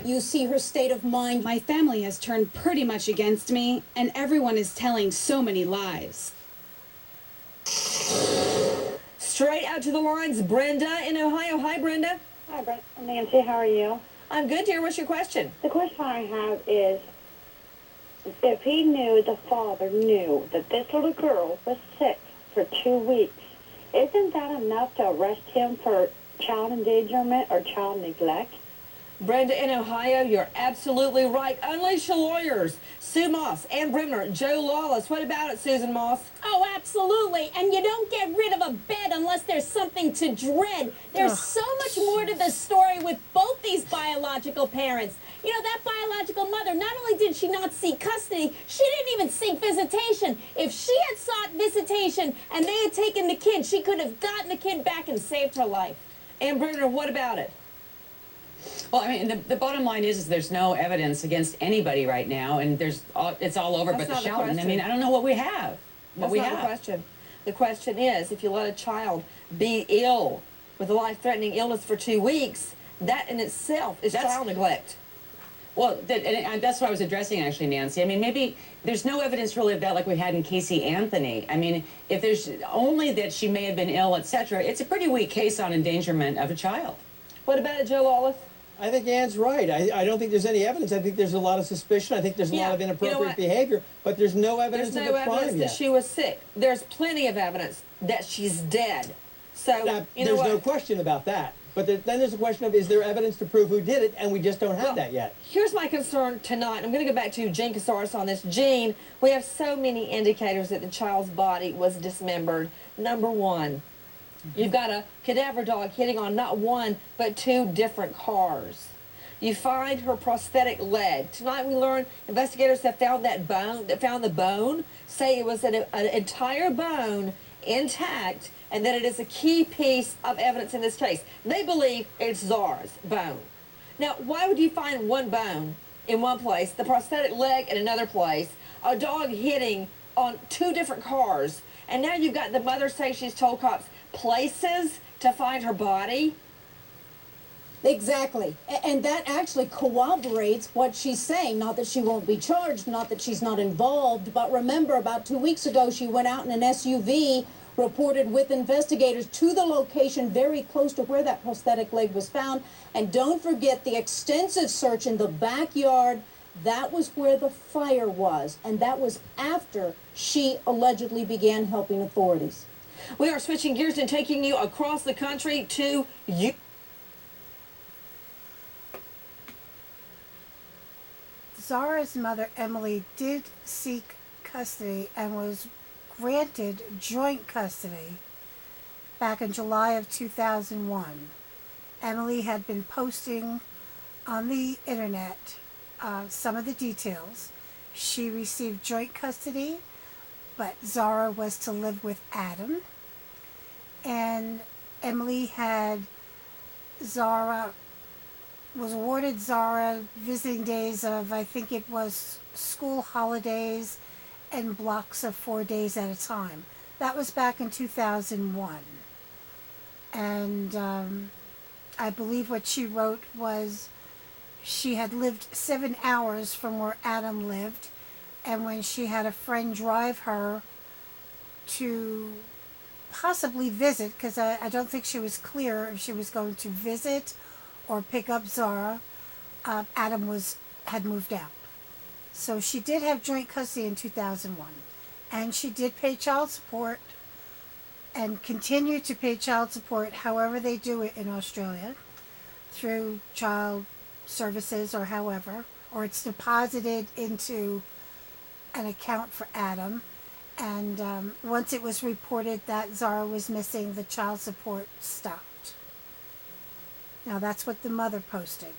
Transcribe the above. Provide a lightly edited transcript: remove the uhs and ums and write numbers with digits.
You see her state of mind. My family has turned pretty much against me, and everyone is telling so many lies. Straight out to the lines, Brenda in Ohio. Hi, Brenda. Hi, Nancy. How are you? I'm good, dear. What's your question? The question I have is, if the father knew that this little girl was sick for 2 weeks, isn't that enough to arrest him for child endangerment or child neglect? Brenda in Ohio, you're absolutely right. Unleash your lawyers. Sue Moss, Ann Brimner, Joe Lawless. What about it, Susan Moss? Oh, absolutely. And you don't get rid of a bed unless there's something to dread. There's so much more to the story with both these biological parents. You know, that biological mother, not only did she not seek custody, she didn't even seek visitation. If she had sought visitation and they had taken the kid, she could have gotten the kid back and saved her life. Ann Brimner, what about it? Well, I mean, the bottom line is there's no evidence against anybody right now, and it's all over but the shouting. I mean, I don't know what we have. That's not the question. The question is, if you let a child be ill with a life-threatening illness for 2 weeks, that in itself is child neglect. Well, and that's what I was addressing, actually, Nancy. I mean, maybe there's no evidence really of that like we had in Casey Anthony. I mean, if there's only that she may have been ill, etc., it's a pretty weak case on endangerment of a child. What about it, Joe Lawless? I think Ann's right. I don't think there's any evidence. I think there's a lot of suspicion. I think there's a lot of inappropriate behavior, but there's no evidence of the crime yet. There's no evidence that she was sick. There's plenty of evidence that she's dead. So, there's no question about that. But then there's a question of, is there evidence to prove who did it, and we just don't have that yet. Here's my concern tonight. I'm going to go back to Gene Casares on this. Gene, we have so many indicators that the child's body was dismembered. Number one, you've got a cadaver dog hitting on not one, but 2 different cars. You find her prosthetic leg. Tonight we learned investigators have found the bone, say it was an entire bone intact, and that it is a key piece of evidence in this case. They believe it's Zahra's bone. Now, why would you find one bone in one place, the prosthetic leg in another place, a dog hitting on 2 different cars, and now you've got the mother say she's told cops places to find her body? Exactly. And that actually corroborates what she's saying. Not that she won't be charged, not that she's not involved, but remember, about 2 weeks ago, she went out in an SUV, reported with investigators to the location very close to where that prosthetic leg was found. And don't forget the extensive search in the backyard. That was where the fire was, and that was after she allegedly began helping authorities. We are switching gears and taking you across the country to you. Zahra's mother, Emily, did seek custody and was granted joint custody back in July of 2001. Emily had been posting on the internet some of the details. She received joint custody, but Zahra was to live with Adam. And Emily was awarded Zahra visiting days of, I think it was school holidays and blocks of 4 days at a time. That was back in 2001. And I believe what she wrote was she had lived 7 hours from where Adam lived, and when she had a friend drive her to possibly visit, because I don't think she was clear if she was going to visit or pick up Zahra, Adam had moved out. So she did have joint custody in 2001, and she did pay child support and continue to pay child support however they do it in Australia, through child services or however, or it's deposited into an account for Adam. And once it was reported that Zahra was missing, the child support stopped. Now that's what the mother posted.